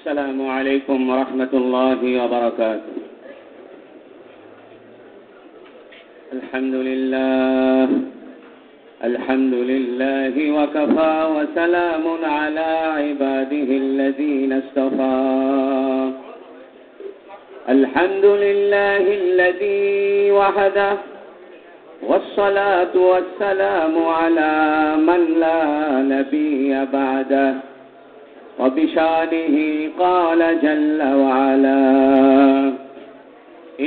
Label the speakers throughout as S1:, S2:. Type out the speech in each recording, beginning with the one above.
S1: السلام عليكم ورحمة الله وبركاته. الحمد لله وكفى وسلام على عباده الذين اصطفى. الحمد لله الذي وحده والصلاة والسلام على من لا نبي بعده. وبشانه قال جل وعلا: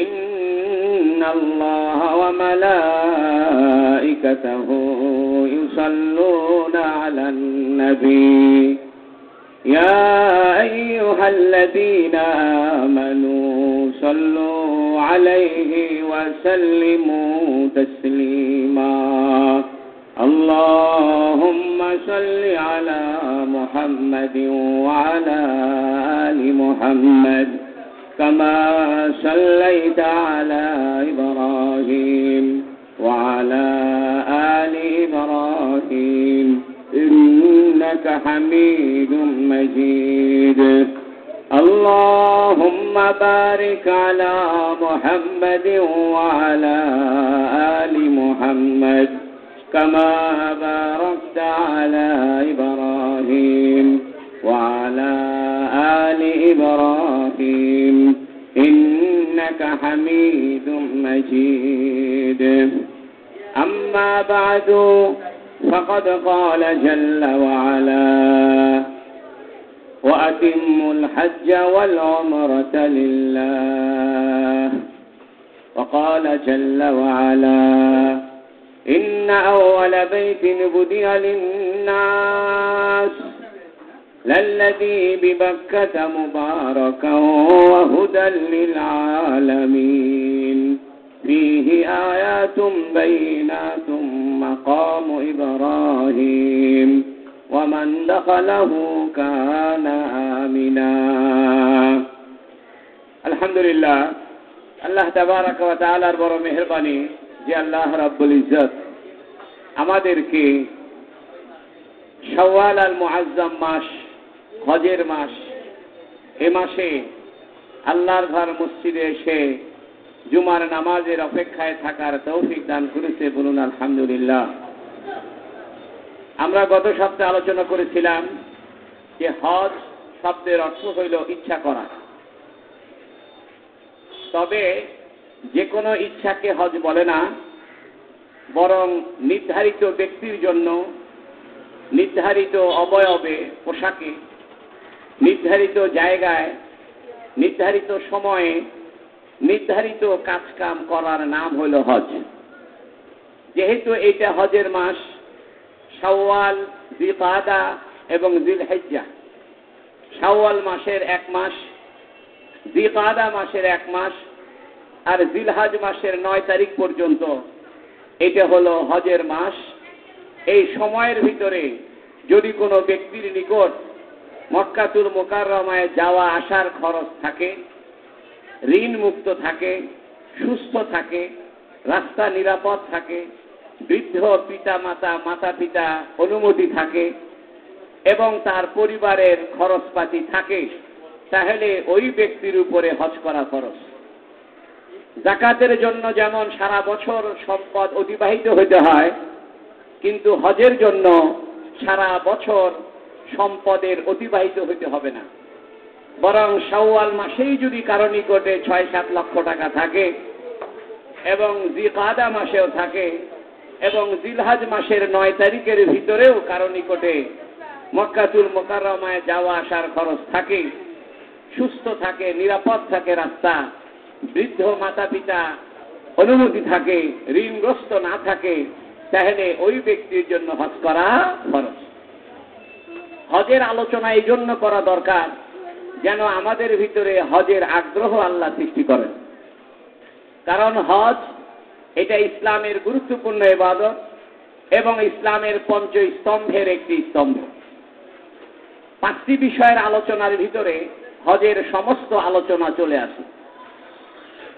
S1: إن الله وملائكته يصلون على النبي يا أيها الذين آمنوا صلوا عليه وسلموا تسليما. اللهم صل على محمد وعلى آل محمد كما صليت على إبراهيم وعلى آل إبراهيم إنك حميد مجيد. اللهم بارك على محمد وعلى آل محمد كما باركت على إبراهيم وعلى آل إبراهيم إنك حميد مجيد. أما بعد فقد قال جل وعلا: وأتموا الحج والعمرة لله. وقال جل وعلا: إن أول بيت بدأ للناس للذي ببكة مباركا وهدى للعالمين فيه آيات بينات مقام إبراهيم ومن دخله كان آمنا. الحمد لله আল্লাহ তাবারাক ওয়া তাআলার বড় মেহেরবানি যে আল্লাহ রাব্বুল ইজ্জত আমাদেরকে শাওয়াল আল মুআজ্জাম মাস, হজের মাস, এ মাসে আল্লাহর ঘর মসজিদে এসে জুমার নামাজের অপেক্ষায় থাকার তৌফিক দান করেছে। বলুন আলহামদুলিল্লাহ। আমরা গত সপ্তাহে আলোচনা করেছিলাম যে হজ শব্দের অর্থ হইল ইচ্ছা করা। তবে যে কোনো ইচ্ছাকে হজ বলে না, বরং নির্ধারিত ব্যক্তির জন্য নির্ধারিত অবয়বে, পোশাকে, নির্ধারিত জায়গায়, নির্ধারিত সময়ে নির্ধারিত কাজকাম করার নাম হইল হজ। যেহেতু এটা হজের মাস, শাওয়াল, যিলকাদা এবং যিলহিজ্জা, শাওয়াল মাসের 1 মাস, যিলকাদা মাসের 1 মাস আর যিলহজ মাসের 9 তারিখ পর্যন্ত এটা হলো হজের মাস। এই সময়ের ভিতরে যদি কোনো ব্যক্তির নিকট মক্কাতুল মুকাররমায় যাওয়া আসার খরচ থাকে, ঋণ মুক্ত থাকে, সুস্থ থাকে, রাস্তা নিরাপদ থাকে, বৃদ্ধ মাতা পিতা অনুমতি থাকে এবং তার পরিবারের খরচপাতি থাকে, তাহলে ওই ব্যক্তির উপরে হজ করা ফরজ। যাকাতের জন্য যেমন সারা বছর সম্পদ অতিবাহিত হতে হয়, কিন্তু হজের জন্য সারা বছর সম্পদের অতিবাহিত হতে হবে না। বরং শাওয়াল মাসেই যদি কারো নিকটে 6-7 লক্ষ টাকা থাকে এবং যিলকাদা মাসেও থাকে এবং যিলহজ মাসের 9 তারিখের ভিতরেও কারো নিকটে মক্কাতুল মুকাররমায় যাওয়া আসার খরচ থাকে, সুস্থ থাকে, নিরাপদ থাকে রাস্তা, বৃদ্ধ মাতা পিতা অনুমতি থাকে, ঋণগ্রস্ত না থাকে, তাহলে ওই ব্যক্তির জন্য হজ করা ফরজ। হজের আলোচনা এই জন্য করা দরকার যেন আমাদের ভিতরে হজের আগ্রহ আল্লাহ সৃষ্টি করেন। কারণ হজ এটা ইসলামের গুরুত্বপূর্ণ ইবাদত এবং ইসলামের 5 স্তম্ভের একটি স্তম্ভ। 5টি বিষয়ের আলোচনার ভিতরে হজের সমস্ত আলোচনা চলে আসে।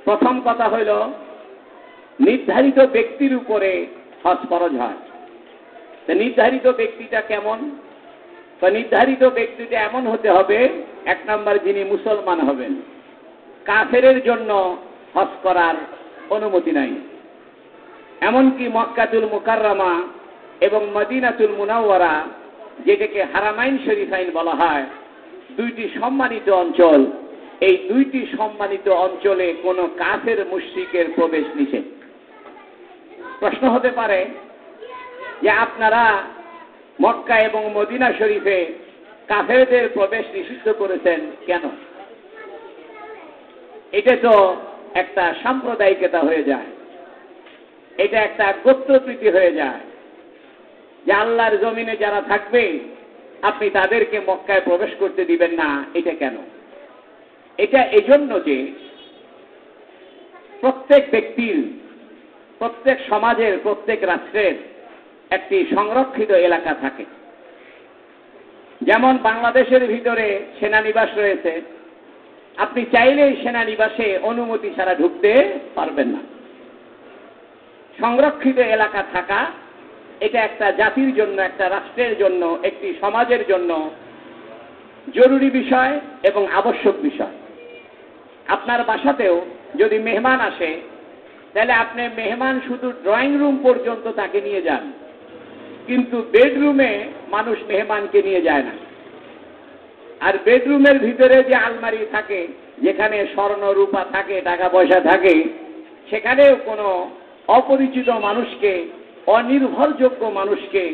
S1: প্রথম কথা হইল নির্ধারিত ব্যক্তির উপরে হজ ফরজ হয়। নির্ধারিত ব্যক্তিটা কেমন? তো নির্ধারিত ব্যক্তিটা এমন হতে হবে, এক নম্বর যিনি মুসলমান হবেন। কাফেরের জন্য হজ করার অনুমতি নাই। এমনকি মক্কাতুল মুকাররমা এবং মদিনাতুল মুনাওয়ারা, যেটাকে হারামাইন শরীফাইন বলা হয়, দুইটি সম্মানিত অঞ্চল। এই দুইটি সম্মানিত অঞ্চলে কোনো কাফের মুশরিকের প্রবেশ নিষেধ। প্রশ্ন হতে পারে যে আপনারা মক্কা এবং মদিনা শরীফে কাফেরদের প্রবেশ নিষিদ্ধ করেছেন কেন? এটা তো একটা সাম্প্রদায়িকতা হয়ে যায়, এটা একটা গোত্রপ্রীতি হয়ে যায় যে আল্লাহর জমিনে যারা থাকবে আপনি তাদেরকে মক্কায় প্রবেশ করতে দিবেন না। এটা কেন? এটা এজন্য যে প্রত্যেক ব্যক্তির, প্রত্যেক সমাজের, প্রত্যেক রাষ্ট্রের একটি সংরক্ষিত এলাকা থাকে। যেমন বাংলাদেশের ভিতরে সেনানিবাস রয়েছে, আপনি চাইলেই সেনানিবাসে অনুমতি ছাড়া ঢুকতে পারবেন না। সংরক্ষিত এলাকা থাকা এটা একটা জাতির জন্য, একটা রাষ্ট্রের জন্য, একটি সমাজের জন্য জরুরি বিষয় এবং আবশ্যক বিষয়। আপনার বাসাতেও যদি মেহমান আসে, তাহলে আপনি মেহমান শুধু ড্রয়িং রুম পর্যন্ত তাকে নিয়ে যান, কিন্তু বেডরুমে মানুষ মেহমানকে নিয়ে যায় না। আর বেডরুমের ভিতরে যে আলমারি থাকে, যেখানে স্বর্ণ রূপা থাকে, টাকা পয়সা থাকে, সেখানেও কোনো অপরিচিত মানুষকে, অনির্ভরযোগ্য মানুষকে,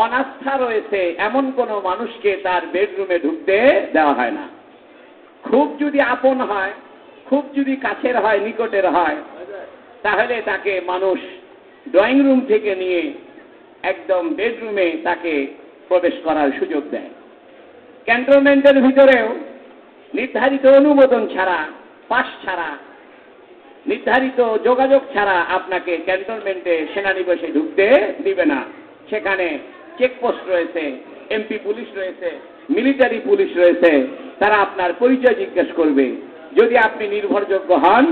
S1: অনাস্থা রয়েছে এমন কোনো মানুষকে তার বেডরুমে ঢুকতে দেওয়া হয় না। খুব যদি আপন হয়, খুব যদি কাছের হয়, নিকটের হয়, তাহলে তাকে মানুষ ড্রয়িং রুম থেকে নিয়ে একদম বেডরুমে তাকে প্রবেশ করার সুযোগ দেয়। ক্যান্টনমেন্টের ভিতরেও নির্ধারিত অনুমোদন ছাড়া, পাস ছাড়া, নির্ধারিত যোগাযোগ ছাড়া আপনাকে ক্যান্টনমেন্টে সেনানিবাসে ঢুকতে দিবে না। সেখানে চেকপোস্ট রয়েছে, এমপি পুলিশ রয়েছে, মিলিটারি পুলিশ রয়েছে, তারা আপনার পরিচয় জিজ্ঞেস করবে। যদি আপনি নির্ভরযোগ্য হন,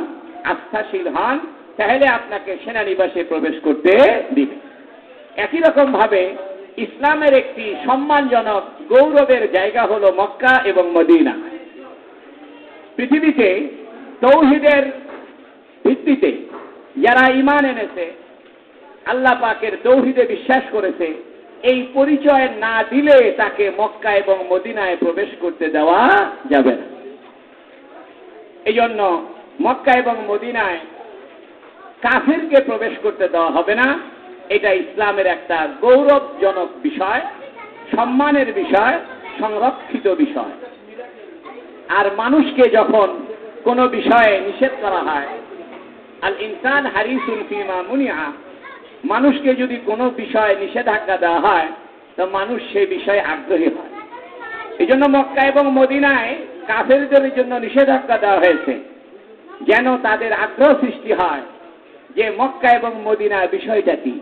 S1: আস্থাশীল হন, তাহলে আপনাকে সেনানিবাসে প্রবেশ করতে দিবে। একই রকম ভাবে ইসলামের একটি সম্মানজনক গৌরবের জায়গা হলো মক্কা এবং মদিনা। পৃথিবীতে তৌহিদের ভিত্তিতে যারা ঈমান এনেছে, আল্লাহ পাকের তৌহিদে বিশ্বাস করেছে, এই পরিচয় না দিলে তাকে মক্কা এবং মদিনায় প্রবেশ করতে দেওয়া যাবে না। এই জন্য মক্কা এবং মদিনায় কাফিরকে প্রবেশ করতে দেওয়া হবে না। এটা ইসলামের একটা গৌরবজনক বিষয়, সম্মানের বিষয়, সংরক্ষিত বিষয়। আর মানুষকে যখন কোনো বিষয়ে নিষেধ করা হয়, আল ইনসান হারিসুন ফিমা মুনিআ, মানুষকে যদি কোনো বিষয়ে নিষেধাজ্ঞা দেওয়া হয় তো মানুষ সেই বিষয়ে আগ্রহী হয়। এই জন্য মক্কা এবং মদিনায় কাফেরদের জন্য নিষেধাজ্ঞা দেওয়া হয়েছে, যেন তাদের আগ্রহ সৃষ্টি হয় যে মক্কা এবং মদিনার বিষয়টা কি।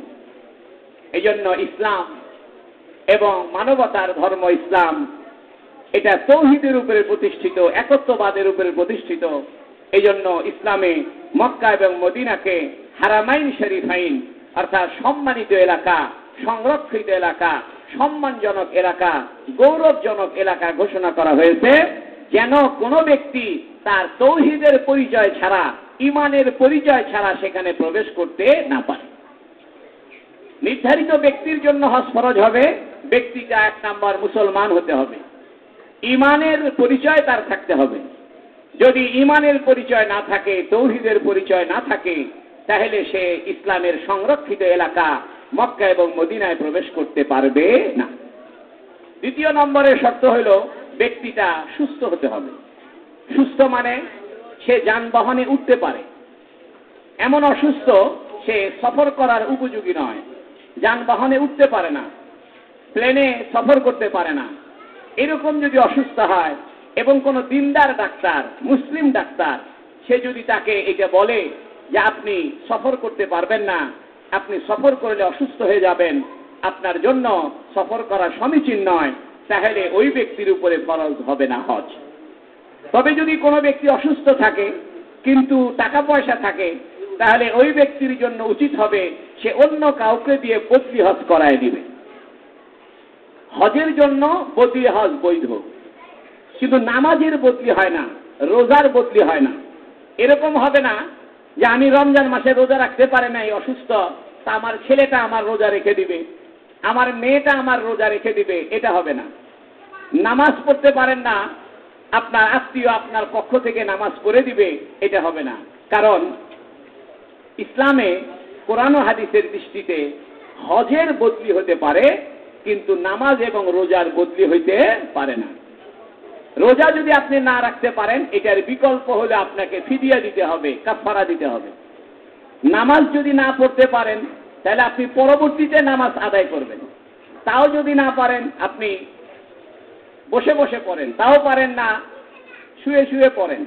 S1: এই জন্য ইসলাম এবং মানবতার ধর্ম ইসলাম, এটা তৌহিদের উপরে প্রতিষ্ঠিত, একত্ববাদের উপরে প্রতিষ্ঠিত। এই জন্য ইসলামে মক্কা এবং মদিনাকে হারামাইন শরীফাইন, অর্থাৎ সম্মানিত এলাকা, সংরক্ষিত এলাকা, সম্মানজনক এলাকা, গৌরবজনক এলাকা ঘোষণা করা হয়েছে, যেন কোনো ব্যক্তি তার তৌহিদের পরিচয় ছাড়া, ঈমানের পরিচয় ছাড়া সেখানে প্রবেশ করতে না পারে। নির্ধারিত ব্যক্তির জন্য হজ ফরজ হবে, ব্যক্তিটা এক নাম্বার মুসলমান হতে হবে, ঈমানের পরিচয় তার থাকতে হবে। যদি ঈমানের পরিচয় না থাকে, তৌহিদের পরিচয় না থাকে, তাহলে সে ইসলামের সংরক্ষিত এলাকা মক্কা এবং মদিনায় প্রবেশ করতে পারবে না। দ্বিতীয় নম্বরের শর্ত হল ব্যক্তিটা সুস্থ হতে হবে। সুস্থ মানে সে যানবাহনে উঠতে পারে, এমন অসুস্থ সে সফর করার উপযোগী নয়, যানবাহনে উঠতে পারে না, প্লেনে সফর করতে পারে না, এরকম যদি অসুস্থ হয় এবং কোনো দিনদার ডাক্তার, মুসলিম ডাক্তার, সে যদি তাকে এটা বলে যে আপনি সফর করতে পারবেন না, আপনি সফর করলে অসুস্থ হয়ে যাবেন, আপনার জন্য সফর করা সমীচীন নয়, তাহলে ওই ব্যক্তির উপরে ফরজ হবে না হজ। তবে যদি কোনো ব্যক্তি অসুস্থ থাকে কিন্তু টাকা পয়সা থাকে, তাহলে ওই ব্যক্তির জন্য উচিত হবে সে অন্য কাউকে দিয়ে বদলি হজ করায় দিবে। হজের জন্য বদলি হজ বৈধ, কিন্তু নামাজের বদলি হয় না, রোজার বদলি হয় না। এরকম হবে না যে আমি রমজান মাসে রোজা রাখতে পারে নাই, অসুস্থ, তা আমার ছেলেটা আমার রোজা রেখে দিবে, আমার মেয়েটা আমার রোজা রেখে দিবে, এটা হবে না। নামাজ পড়তে পারেন না, আপনার আত্মীয় আপনার পক্ষ থেকে নামাজ পড়ে দিবে, এটা হবে না। কারণ ইসলামে কোরআন ও হাদিসের দৃষ্টিতে হজের বদলি হতে পারে, কিন্তু নামাজ এবং রোজার বদলি হইতে পারে না। রোজা যদি আপনি না রাখতে পারেন, এটার বিকল্প হলে আপনাকে ফিদিয়া দিতে হবে, কাফারা দিতে হবে। নামাজ যদি না পড়তে পারেন, তাহলে আপনি পরবর্তীতে নামাজ আদায় করবেন। তাও যদি না পারেন, আপনি বসে বসে পড়েন, তাও পারেন না, শুয়ে শুয়ে পড়েন,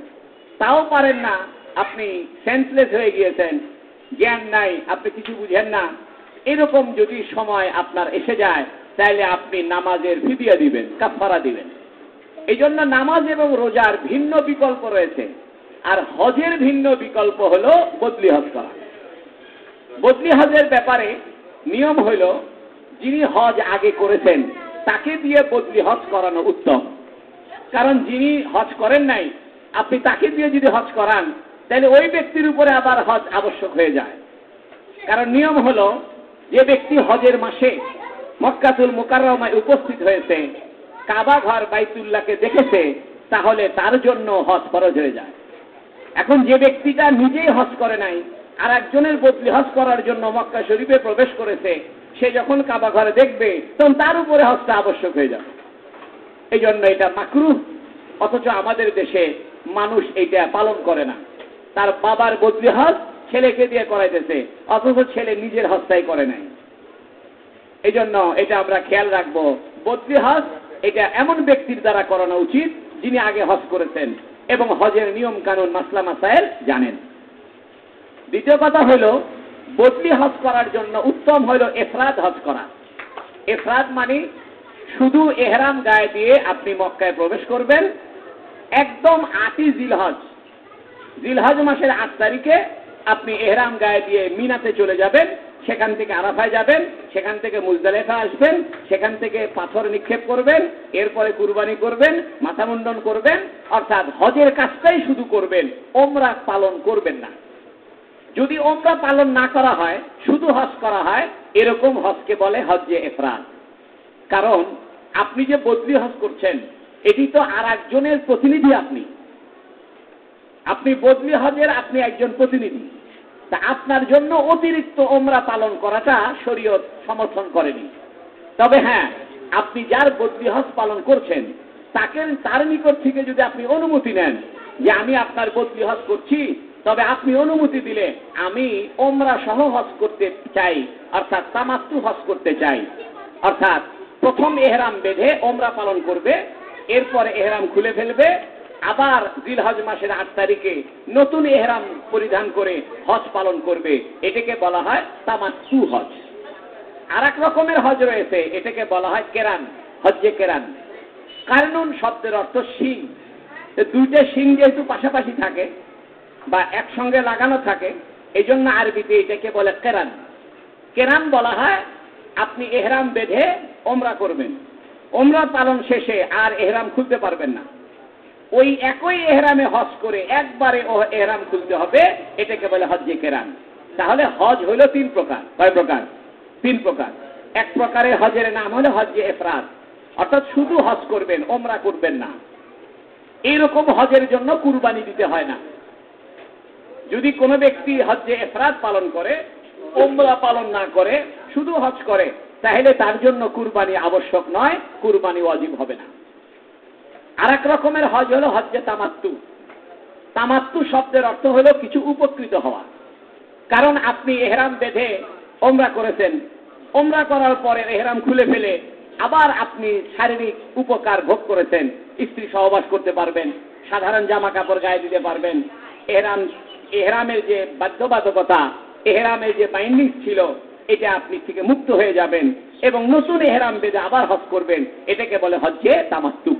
S1: তাও পারেন না, আপনি সেন্সলেস হয়ে গিয়েছেন, জ্ঞান নাই, আপনি কিছু বুঝেন না, এরকম যদি সময় আপনার এসে যায়, তাহলে আপনি নামাজের ফিদিয়া দিবেন, কাফারা দিবেন। এই জন্য নামাজ এবং রোজার ভিন্ন বিকল্প রয়েছে, আর হজের ভিন্ন বিকল্প হলো বদলি হজ করা। বদলি হজের ব্যাপারে নিয়ম হইল, যিনি হজ আগে করেছেন তাকে দিয়ে বদলি হজ করানো উত্তম। কারণ যিনি হজ করেন নাই, আপনি তাকে দিয়ে যদি হজ করান, তাহলে ওই ব্যক্তির উপরে আবার হজ আবশ্যক হয়ে যায়। কারণ নিয়ম হলো, যে ব্যক্তি হজের মাসে মক্কাতুল মুকাররমায় উপস্থিত হয়েছে, কাবা ঘর বাইতুল্লাহকে দেখেছে, তাহলে তার জন্য হজ ফরজ হয়ে যায়। এখন যে ব্যক্তিটা নিজেই হজ করে নাই, আর একজনের বদলি হজ করার জন্য মক্কা শরীফে প্রবেশ করেছে, সে যখন কাবা ঘরে দেখবে, তখন তার উপরে হজটা আবশ্যক হয়ে যাবে। এই জন্য এটা মাকরুহ। অথচ আমাদের দেশে মানুষ এইটা পালন করে না। তার বাবার বদলি হজ ছেলেকে দিয়ে করাইতেছে, অথচ ছেলে নিজের হজটাই করে নাই। এই জন্য এটা আমরা খেয়াল রাখবো, বদলি হজ এটা এমন ব্যক্তির দ্বারা করানো উচিত যিনি আগে হজ করেছেন এবং হজের নিয়ম কানুন মাসলা মাসাইল জানেন। দ্বিতীয় কথা হলো, বদলি হজ করার জন্য উত্তম হলো ইফরাদ হজ করা। ইফরাদ মানে শুধু ইহরাম গায়ে দিয়ে আপনি মক্কায় প্রবেশ করবেন, একদম 8ই জিলহজ, জিলহজ মাসের 8 তারিখে আপনি ইহরাম গায়ে দিয়ে মিনাতে চলে যাবেন, সেখান থেকে আরাফায় যাবেন, সেখান থেকে মুজদালিফা আসবেন, সেখান থেকে পাথর নিক্ষেপ করবেন, এরপরে কুরবানি করবেন, মাথা মুন্ডন করবেন, অর্থাৎ হজের কাজটাই শুধু করবেন, ওমরা পালন করবেন না। যদি ওমরা পালন না করা হয়, শুধু হজ করা হয়, এরকম হজকে বলে হজ্জে ইফরাদ। কারণ আপনি যে বদলি হজ করছেন, এটি তো আর একজনের প্রতিনিধি। আপনি বদলি হজের আপনি একজন প্রতিনিধি, তা আপনার জন্য অতিরিক্ত ওমরা পালন করাটা শরীয়ত সমর্থন করেনি। তবে হ্যাঁ, আপনি যার বদলি হজ পালন করছেন, তার নিকট থেকে যদি আপনি অনুমতি নেন যে আমি আপনার বদলি হজ করছি, তবে আপনি অনুমতি দিলে আমি ওমরা সহ হজ করতে চাই, অর্থাৎ তামাত্তু হজ করতে চাই, অর্থাৎ প্রথম ইহরাম বেঁধে ওমরা পালন করবে, এরপরে ইহরাম খুলে ফেলবে, আবার জিলহজ মাসের 8 তারিখে নতুন ইহরাম পরিধান করে হজ পালন করবে। এটাকে বলা হয় তামাত্তু হজ। আর এক রকমের হজ রয়েছে, এটাকে বলা হয় কেরান, হজ্জে কেরান। কারনুন শব্দের অর্থ শিং। দুইটা শিং যেহেতু পাশাপাশি থাকে বা একসঙ্গে লাগানো থাকে, এই জন্য আরবিতে এটাকে বলে কেরান। কেরান বলা হয় আপনি ইহরাম বেঁধে ওমরা করবেন, ওমরা পালন শেষে আর ইহরাম খুলতে পারবেন না, ওই একই ইহরামে হজ করে একবারে ইহরাম খুলতে হবে, এটাকে বলে হজ্জে কেরান। তাহলে হজ হইল 3 প্রকার। কয় প্রকার? 3 প্রকার। এক প্রকারের হজের নাম হলো হজ্জে ইফরাদ, অর্থাৎ শুধু হজ করবেন, ওমরা করবেন না। এইরকম হজের জন্য কুরবানি দিতে হয় না। যদি কোনো ব্যক্তি হজ্জে ইফরাদ পালন করে, ওমরা পালন না করে, শুধু হজ করে, তাহলে তার জন্য কুরবানি আবশ্যক নয়, কুরবানি ওয়াজিব হবে না। আর এক রকমের হজ হলো হজ্জে তামাত্তু। তামাত্তু শব্দের অর্থ হলো কিছু উপকৃত হওয়া। কারণ আপনি ইহরাম বেঁধে ওমরা করেছেন, ওমরা করার পরে ইহরাম খুলে ফেলে আবার আপনি শারীরিক উপকার ভোগ করেছেন, স্ত্রী সহবাস করতে পারবেন, সাধারণ জামা কাপড় গায়ে দিতে পারবেন, ইহরামের যে বাধ্যবাধকতা, ইহরামের যে বাইন্ডিং ছিল, এটা আপনি থেকে মুক্ত হয়ে যাবেন এবং নতুন ইহরাম বেঁধে আবার হজ করবেন। এটাকে বলে হজ্জে তামাত্তু।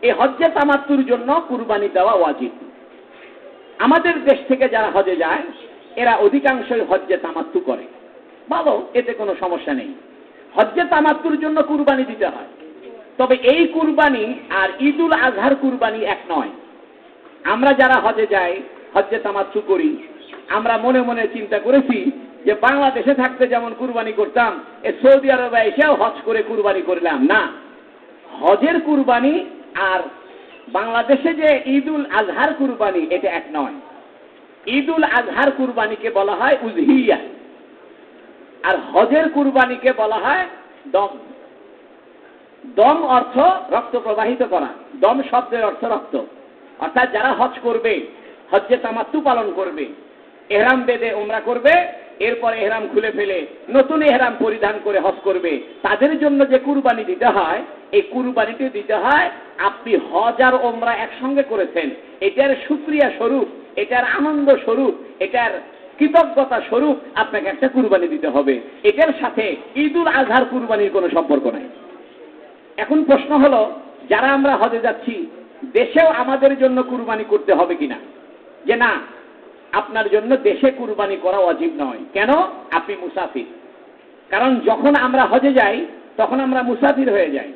S1: এই হজ্জে তামাত্তুর জন্য কুরবানি দেওয়া ওয়াজিব। আমাদের দেশ থেকে যারা হজে যায়, এরা অধিকাংশই হজ্জে তামাত্তু করে, ভালো, এতে কোনো সমস্যা নেই। হজ্জে তামাত্তুর জন্য কুরবানি দিতে হয়। তবে এই কুরবানি আর ঈদুল আজহার কুরবানি এক নয়। আমরা যারা হজে যাই, হজ্জে তামাত্তু করি, আমরা মনে মনে চিন্তা করেছি যে বাংলাদেশে থাকতে যেমন কুরবানি করতাম, সৌদি আরবে এসেও হজ করে কুরবানি করলাম। না, হজের কুরবানি আর বাংলাদেশে যে ঈদুল আজহার কুরবানি এটা এক নয়। ঈদুল আজহার কুরবানিকে বলা হয় উজহিয়া, আর হজের কুরবানিকে বলা হয় দম। দম অর্থ রক্ত প্রবাহিত করা। দম শব্দের অর্থ রক্ত। অর্থাৎ যারা হজ করবে, হজ্জে তামাত্তু পালন করবে, এহরাম বেঁধে উমরা করবে, এরপর এহরাম খুলে ফেলে নতুন এহরাম পরিধান করে হজ করবে, তাদের জন্য যে কুরবানি দিতে হয়, এই কুরবানিটি দিতে হয় আপনি হজ আর ওমরা একসঙ্গে করেছেন, এটার শুকরিয়া স্বরূপ, এটার আনন্দ স্বরূপ, এটার কৃতজ্ঞতা স্বরূপ আপনাকে একটা কুরবানি দিতে হবে। এটার সাথে ঈদুল আজহার কুরবানির কোনো সম্পর্ক নাই। এখন প্রশ্ন হলো, যারা আমরা হজে যাচ্ছি, দেশেও আমাদের জন্য কুরবানি করতে হবে কিনা? যে না, আপনার জন্য দেশে কুরবানি করা ওয়াজিব নয়। কেন? আপনি মুসাফির। কারণ যখন আমরা হজে যাই তখন আমরা মুসাফির হয়ে যাই,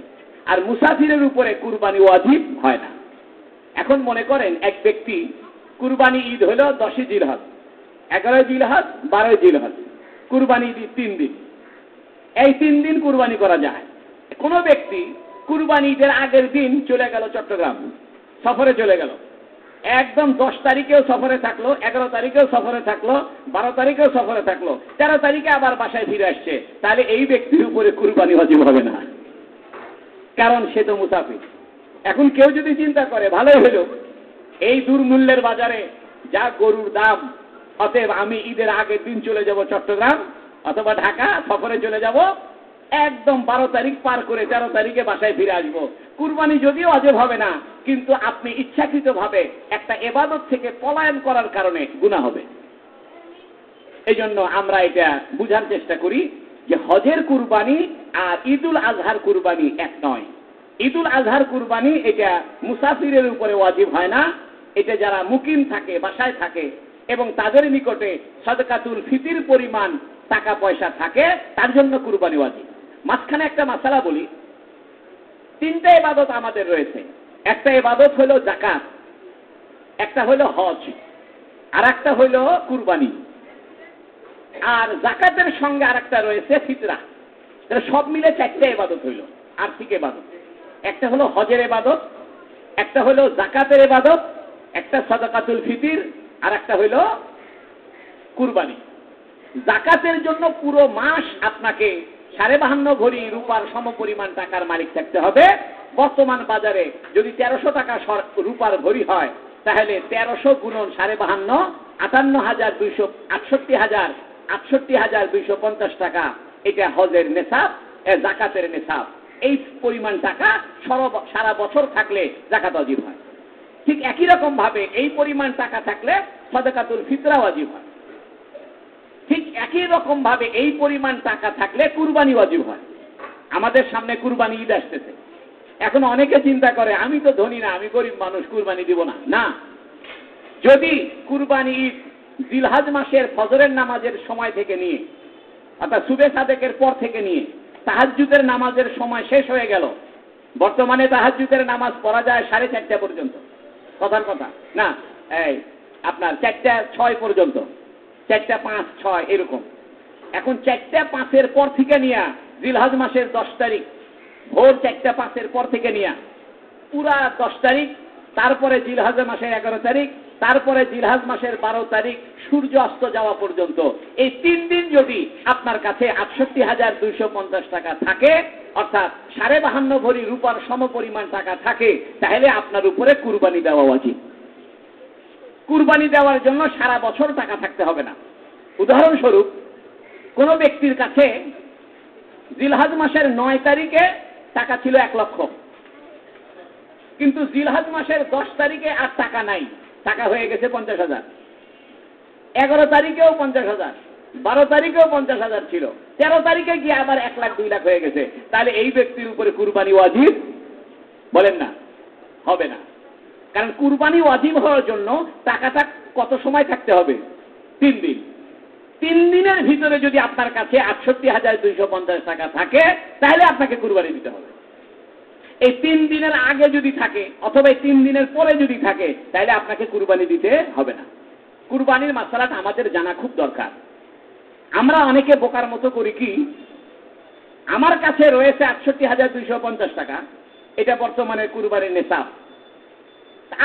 S1: আর মুসাফিরের উপরে কুরবানি ওয়াজিব হয় না। এখন মনে করেন এক ব্যক্তি, কুরবানি ঈদ হলো 10 জিলহজ, 11 জিলহজ, 12 জিলহজ, কুরবানি ঈদ 3 দিন। এই 3 দিন কুরবানি করা যায়। কোনো ব্যক্তি কুরবানি ঈদের আগের দিন চলে গেল চট্টগ্রাম, সফরে চলে গেল, একদম 10 তারিখেও সফরে থাকলো, 11 তারিখেও সফরে থাকলো, 12 তারিখেও সফরে থাকলো, 13 তারিখে আবার বাসায় ফিরে আসছে, তাহলে এই ব্যক্তির উপরে কুরবানি ওয়াজিব হবে না, কারণ সে তো মুসাফির। এখন কেউ যদি চিন্তা করে, ভালোই হলো, এই দুর্মূল্যের বাজারে যা গরুর দাম, অতএব আমি ঈদের আগের দিন চলে যাব চট্টগ্রাম অথবা ঢাকা, সফরে চলে যাব, একদম 12 তারিখ পার করে 13 তারিখে বাসায় ফিরে আসবো। কুরবানি যদিও ওয়াজিব হবে না, কিন্তু আপনি ইচ্ছাকৃতভাবে একটা ইবাদত থেকে পলায়ন করার কারণে গুনাহ হবে। এই জন্য আমরা এটা বুঝার চেষ্টা করি যে হজের কুরবানি আর ঈদুল আজহার কুরবানি এক নয়। ঈদুল আজহার কুরবানি এটা মুসাফিরের উপরে ওয়াজিব হয় না, এটা যারা মুকিম থাকে, বাসায় থাকে এবং তাদের নিকটে সাদকাতুল ফিতির পরিমাণ টাকা পয়সা থাকে, তার জন্য কুরবানি ওয়াজিব। মাঝখানে একটা মাসালা বলি, 3টা ইবাদত আমাদের রয়েছে। একটা ইবাদত হলো যাকাত, একটা হলো হজ, আর একটা হলো কুরবানি। আর যাকাতের সঙ্গে আরেকটা রয়েছে ফিতরা। তাহলে সব মিলে 4টা ইবাদত হইল, আর্থিক ইবাদত। একটা হলো হজের ইবাদত, একটা হলো যাকাতের ইবাদত, একটা সাদাকাতুল ফিতির, আর একটা হইল কুরবানি। যাকাতের জন্য পুরো মাস আপনাকে 52.5 ভরি রূপার সমপরিমাণ টাকার মালিক থাকতে হবে। বর্তমান বাজারে যদি 1300 টাকা রূপার ভরি হয়, তাহলে 1300 গুণন 52.5, 58,250 টাকা, এটা হজের নেসাব, যাকাতের নেসাব। এই পরিমাণ টাকা সারা বছর থাকলে যাকাত ওয়াজিব হয়। ঠিক একই রকম ভাবে এই পরিমাণ টাকা থাকলে সাদাকাতুল ফিতরা ওয়াজিব হয়। ঠিক একই রকম ভাবে এই পরিমাণ টাকা থাকলে কুরবানি ওয়াজিব হয়। আমাদের সামনে কুরবানি ঈদ আসতেছে। এখন অনেকে চিন্তা করে, আমি তো ধনী না, আমি গরিব মানুষ, কুরবানি দিব না। না, যদি কুরবানি ঈদ জিলহজ মাসের ফজরের নামাজের সময় থেকে নিয়ে, অর্থাৎ সুবে সাদেকের পর থেকে নিয়ে তাহাজ্জুদের নামাজের সময় শেষ হয়ে গেল, বর্তমানে তাহাজ্জুদের নামাজ পড়া যায় 4:30 পর্যন্ত, কথার কথা না, এই আপনার 4:06 পর্যন্ত, 4:05, 6 এরকম। এখন 4:05 পর থেকে নিয়ে জিলহজ মাসের 10 তারিখ, ভোর 4:05 পর থেকে নিয়ে পুরা 10 তারিখ, তারপরে জিলহজ মাসের 11 তারিখ, তারপরে জিলহজ মাসের 12 তারিখ সূর্য অস্ত যাওয়া পর্যন্ত, এই 3 দিন যদি আপনার কাছে 68,250 টাকা থাকে, অর্থাৎ 52.5 ভরি রূপার সমপরিমাণ টাকা থাকে, তাহলে আপনার উপরে কুরবানি দেওয়া উচিত। কুরবানি দেওয়ার জন্য সারা বছর টাকা থাকতে হবে না। উদাহরণস্বরূপ, কোন ব্যক্তির কাছে জিলহজ মাসের 9 তারিখে টাকা ছিল 1 লক্ষ, কিন্তু জিলহজ মাসের 10 তারিখে আর টাকা নাই, টাকা হয়ে গেছে 50,000। 11 তারিখেও 50,000, 12 তারিখেও 50,000 ছিল, 13 তারিখে গিয়ে আবার 1 লাখ 2 লাখ হয়ে গেছে। তাহলে এই ব্যক্তির উপরে কুরবানি ওয়াজিব বলেন না? হবে না। কারণ কুরবানি ওয়াজিব হওয়ার জন্য টাকাটা কত সময় থাকতে হবে? 3 দিন। 3 দিনের ভিতরে যদি আপনার কাছে ৬৮,২৫০ টাকা থাকে তাহলে আপনাকে কুরবানি দিতে হবে। এই 3 দিনের আগে যদি থাকে অথবা 3 দিনের পরে যদি থাকে তাহলে আপনাকে কুরবানি দিতে হবে না। কুরবানির মাসালাটা আমাদের জানা খুব দরকার। আমরা অনেকে বোকার মতো করি কি, আমার কাছে রয়েছে ৬৮,২৫০ টাকা, এটা বর্তমানে কুরবানির নেশাব।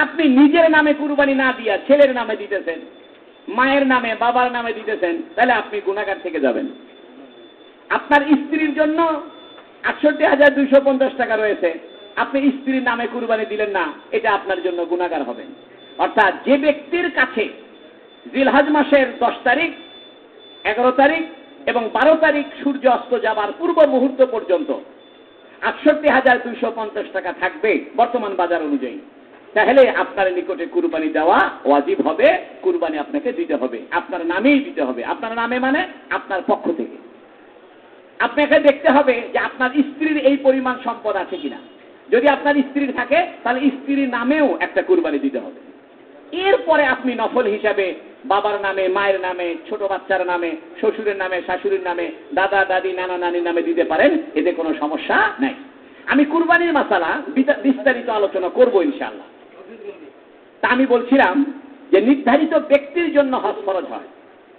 S1: আপনি নিজের নামে কুরবানি না দিয়া ছেলের নামে দিতেছেন, মায়ের নামে বাবার নামে দিতেছেন, তাহলে আপনি গুনাহগার থেকে যাবেন। আপনার স্ত্রীর জন্য ৬৮,২৫০ টাকা রয়েছে, আপনি স্ত্রীর নামে কুরবানি দিলেন না, এটা আপনার জন্য গুনাহগার হবেন। অর্থাৎ যে ব্যক্তির কাছে জিলহজ মাসের 10 তারিখ, 11 তারিখ এবং 12 তারিখ সূর্য অস্ত যাবার পূর্ব মুহূর্ত পর্যন্ত ৬৮,২৫০ টাকা থাকবে বর্তমান বাজার অনুযায়ী, তাহলে আপনার নিকটে কুরবানি দেওয়া ওয়াজিব হবে, কুরবানি আপনাকে দিতে হবে, আপনার নামেই দিতে হবে। আপনার নামে মানে আপনার পক্ষ থেকে। আপনাকে দেখতে হবে যে আপনার স্ত্রীর এই পরিমাণ সম্পদ আছে কিনা। যদি আপনার স্ত্রীর থাকে তাহলে স্ত্রীর নামেও একটা কুরবানি দিতে হবে। এরপরে আপনি নফল হিসাবে বাবার নামে, মায়ের নামে, ছোট বাচ্চার নামে, শ্বশুরের নামে, শাশুড়ির নামে, দাদা দাদি, নানা নানির নামে দিতে পারেন, এতে কোনো সমস্যা নাই। আমি কুরবানির মাসালা বিস্তারিত আলোচনা করব ইনশাআল্লাহ। তা আমি বলছিলাম যে নির্ধারিত ব্যক্তির জন্য হজ ফরজ হয়।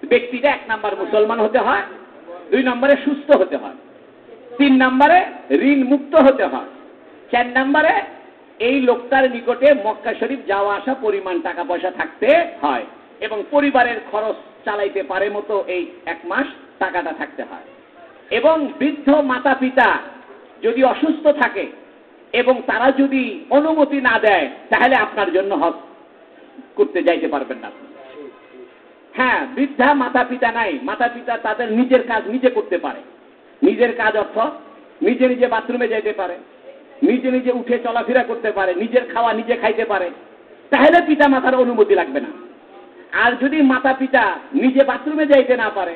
S1: ব্যক্তিটা 1 নম্বর মুসলমান হতে হয়, 2 নম্বরে সুস্থ হতে হয়, 3 নম্বরে ঋণ মুক্ত হতে হয়, 4 নম্বরে এই লোকটার নিকটে মক্কা শরীফ যাওয়া আসা পরিমাণ টাকা পয়সা থাকতে হয় এবং পরিবারের খরচ চালাইতে পারে মতো এই 1 মাস টাকাটা থাকতে হয়। এবং বৃদ্ধ মাতা পিতা যদি অসুস্থ থাকে এবং তারা যদি অনুমতি না দেয় তাহলে আপনার জন্য হজ করতে যাইতে পারবেন না। হ্যাঁ, বৃদ্ধা মাতা পিতা নাই, মাতা পিতা তাদের নিজের কাজ নিজে করতে পারে। নিজের কাজ অর্থ নিজে নিজে বাথরুমে যাইতে পারে, নিজে নিজে উঠে চলাফেরা করতে পারে, নিজের খাওয়া নিজে খাইতে পারে, তাহলে পিতা মাতার অনুমতি লাগবে না। আর যদি মাতা পিতা নিজে বাথরুমে যাইতে না পারে,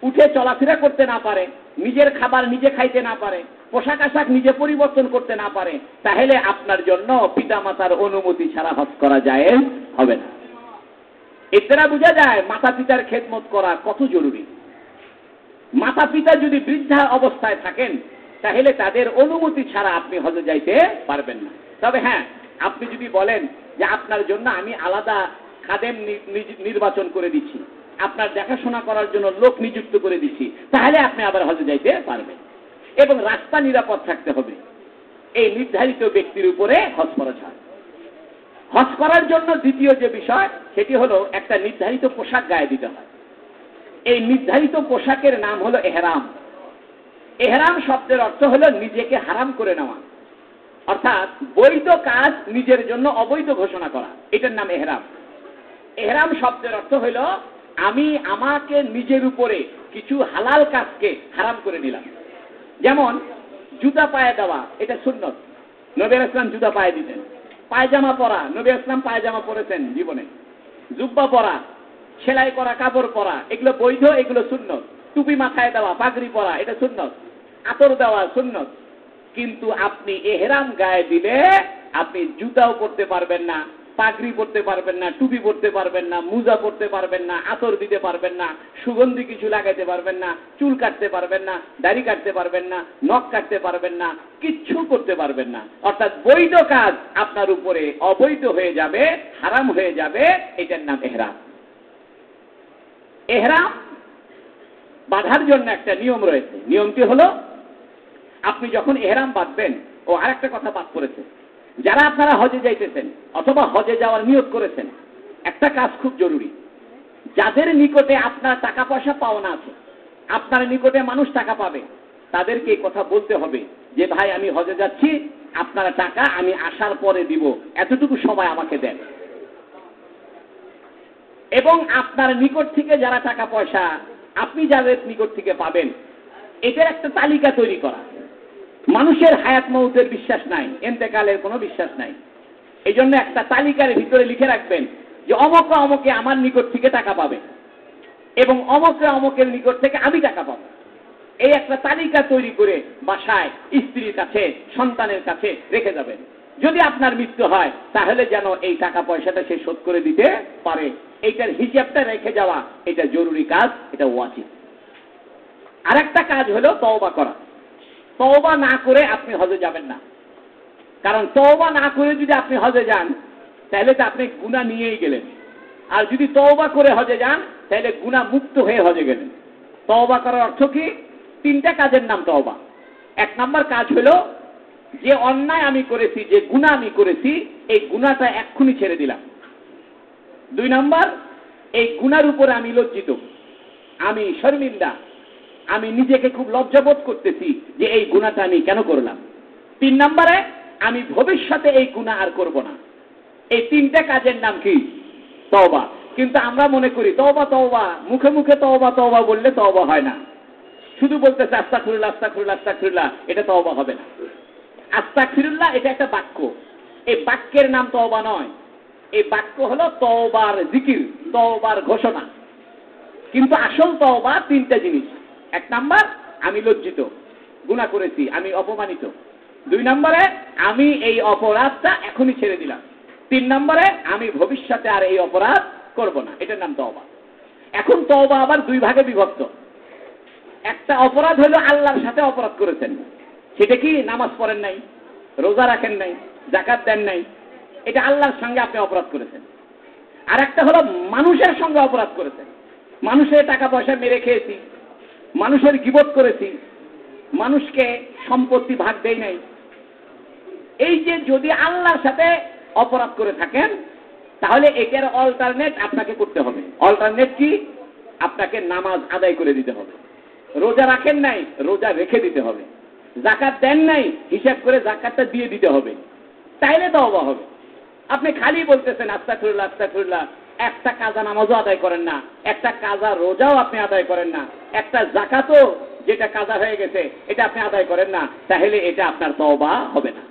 S1: উঠে চলাফেরা করতে না পারে, নিজের খাবার নিজে খাইতে না পারে, পোশাক আশাক নিজে পরিবর্তন করতে না পারে, তাহলে আপনার জন্য পিতা মাতার অনুমতি ছাড়া হজ করা যায় হবে না। এর দ্বারা বোঝা যায় মাতা পিতার খেদমত করা কত জরুরি। মাতা পিতা যদি বৃদ্ধা অবস্থায় থাকেন তাহলে তাদের অনুমতি ছাড়া আপনি হজে যাইতে পারবেন না। তবে হ্যাঁ, আপনি যদি বলেন যে আপনার জন্য আমি আলাদা খাদেম নির্বাচন করে দিচ্ছি, আপনার দেখাশোনা করার জন্য লোক নিযুক্ত করে দিচ্ছি, তাহলে আপনি আবার হজে যাইতে পারবেন। এবং রাস্তা নিরাপদ থাকতে হবে। এই নির্ধারিত ব্যক্তির উপরে হজ ফরজ হয়। হজ করার জন্য দ্বিতীয় যে বিষয় সেটি হলো একটা নির্ধারিত পোশাক গায়ে দিতে হয়। এই নির্ধারিত পোশাকের নাম হলো এহরাম। এহরাম শব্দের অর্থ হলো নিজেকে হারাম করে নেওয়া, অর্থাৎ বৈধ কাজ নিজের জন্য অবৈধ ঘোষণা করা, এটার নাম এহরাম। এহরাম শব্দের অর্থ হলো আমি আমাকে নিজের উপরে কিছু হালাল কাজকে হারাম করে নিলাম। যেমন জুতা পায়ে দেওয়া, এটা সুন্নত, নবী আলাইহিস সালাম জুতা পায়ে দিতেন। পায়জামা পরা, নবী আলাইহিস সালাম পায়জামা পরেছেন জীবনে। জুব্বা পরা, সেলাই করা কাপড় পরা, এগুলো বৈধ, এগুলো সুন্নত। টুপি মাথায় দেওয়া, পাগড়ি পরা, এটা সুন্নত। আতর দেওয়া সুন্নত। কিন্তু আপনি এহরাম গায়ে দিলে আপনি জুতাও পরতে পারবেন না, পাগড়ি পরতে পারবেন না, টুপি পরতে পারবেন না, মুজা পরতে পারবেন না, আতর দিতে পারবেন না, সুগন্ধি কিছু লাগাইতে পারবেন না, চুল কাটতে পারবেন না, দাড়ি কাটতে পারবেন না, নখ কাটতে পারবেন না, কিচ্ছু করতে পারবেন না। অর্থাৎ বৈধ কাজ আপনার উপরে অবৈধ হয়ে যাবে, হারাম হয়ে যাবে, এটার নাম এহরাম। এহরাম বাঁধার জন্য একটা নিয়ম রয়েছে। নিয়মটি হলো আপনি যখন এহরাম বাঁধবেন, ও আরেকটা কথা বাদ পড়েছে, যারা আপনারা হজে যাইতেছেন অথবা হজে যাওয়ার নিয়ত করেছেন, একটা কাজ খুব জরুরি। যাদের নিকটে আপনার টাকা পয়সা পাওনা আছে, আপনার নিকটে মানুষ টাকা পাবে, তাদেরকে এই কথা বলতে হবে যে ভাই আমি হজে যাচ্ছি, আপনারা টাকা আমি আসার পরে দিব, এতটুকু সময় আমাকে দেন। এবং আপনার নিকট থেকে যারা টাকা পয়সা আপনি যাদের নিকট থেকে পাবেন, এটার একটা তালিকা তৈরি করা। মানুষের হায়াত মৌতের বিশ্বাস নাই, এন্তেকালের কোনো বিশ্বাস নাই। এই জন্য একটা তালিকার ভিতরে লিখে রাখবেন যে অমকে অমকে আমার নিকট থেকে টাকা পাবে এবং অমকে অমকের নিকট থেকে আমি টাকা পাবো। এই একটা তালিকা তৈরি করে বাসায় স্ত্রীর কাছে, সন্তানের কাছে রেখে যাবেন। যদি আপনার মৃত্যু হয় তাহলে যেন এই টাকা পয়সাটা সে শোধ করে দিতে পারে, এইটার হিসাবটা রেখে যাওয়া এটা জরুরি কাজ, এটা ওয়াজিব। আরেকটা কাজ হলো তওবা করা। তওবা না করে আপনি হজে যাবেন না, কারণ তওবা না করে যদি আপনি হজে যান তাহলে তো আপনি গুনাহ নিয়েই গেলেন, আর যদি তওবা করে হজে যান তাহলে গুনাহ মুক্ত হয়ে হজে গেলেন। তওবা করার অর্থ কি? তিনটা কাজের নাম তওবা। এক নম্বর কাজ হলো যে অন্যায় আমি করেছি, যে গুনাহ আমি করেছি, এই গুনাহটা এক্ষুনি ছেড়ে দিলাম। দুই নম্বর, এই গুনার উপরে আমি লজ্জিত, আমি শর্মিন্দা, আমি নিজেকে খুব লজ্জাবোধ করতেছি যে এই গুনাহটা আমি কেন করলাম। তিন নম্বরে, আমি ভবিষ্যতে এই গুনাহ আর করব না। এই তিনটা কাজের নাম কি? তওবা। কিন্তু আমরা মনে করি তওবা তওবা, মুখে মুখে তওবা তওবা বললে তওবা হয় না, শুধু বলতেছে আস্তাগফিরুল্লাহ আস্তাগফিরুল্লাহ আস্তাগফিরুল্লাহ, এটা তওবা হবে না। আস্তাগফিরুল্লাহ এটা একটা বাক্য, এই বাক্যের নাম তওবা নয়। এই বাক্য হলো তওবার জিকির, তওবার ঘোষণা। কিন্তু আসল তওবা তিনটা জিনিস। এক নাম্বার, আমি লজ্জিত, গুনাহ করেছি, আমি অপমানিত। দুই নম্বরে, আমি এই অপরাধটা এখনই ছেড়ে দিলাম। তিন নম্বরে, আমি ভবিষ্যতে আর এই অপরাধ করব না, এটার নাম তওবা। এখন তওবা আবার দুই ভাগে বিভক্ত। একটা অপরাধ হলো আল্লাহর সাথে অপরাধ করেছেন, সেটা কি? নামাজ পড়েন নাই, রোজা রাখেন নাই, যাকাত দেন নাই, এটা আল্লাহর সঙ্গে আপনি অপরাধ করেছেন। আর একটা হলো মানুষের সঙ্গে অপরাধ করেছেন, মানুষের টাকা পয়সা মেরে খেয়েছি, মানুষের গীবত করেছি, মানুষকে সম্পত্তি ভাগ দেই নাই। এই যে যদি আল্লাহর সাথে অপরাধ করে থাকেন তাহলে এটার অল্টারনেট আপনাকে করতে হবে। অল্টারনেট কি? আপনাকে নামাজ আদায় করে দিতে হবে। রোজা রাখেন নাই, রোজা রেখে দিতে হবে। যাকাত দেন নাই, হিসাব করে যাকাতটা দিয়ে দিতে হবে, তাইলে তওবা হবে। আপনি খালি বলতেছেন আস্তাগফিরুল্লাহ আস্তাগফিরুল্লাহ, একটা কাজা নামাজও আদায় করেন না, একটা কাজা রোজাও আপনি আদায় করেন না, একটা যাকাতও যেটা কাজা হয়ে গেছে এটা আপনি আদায় করেন না, তাহলে এটা আপনার তওবা হবে না।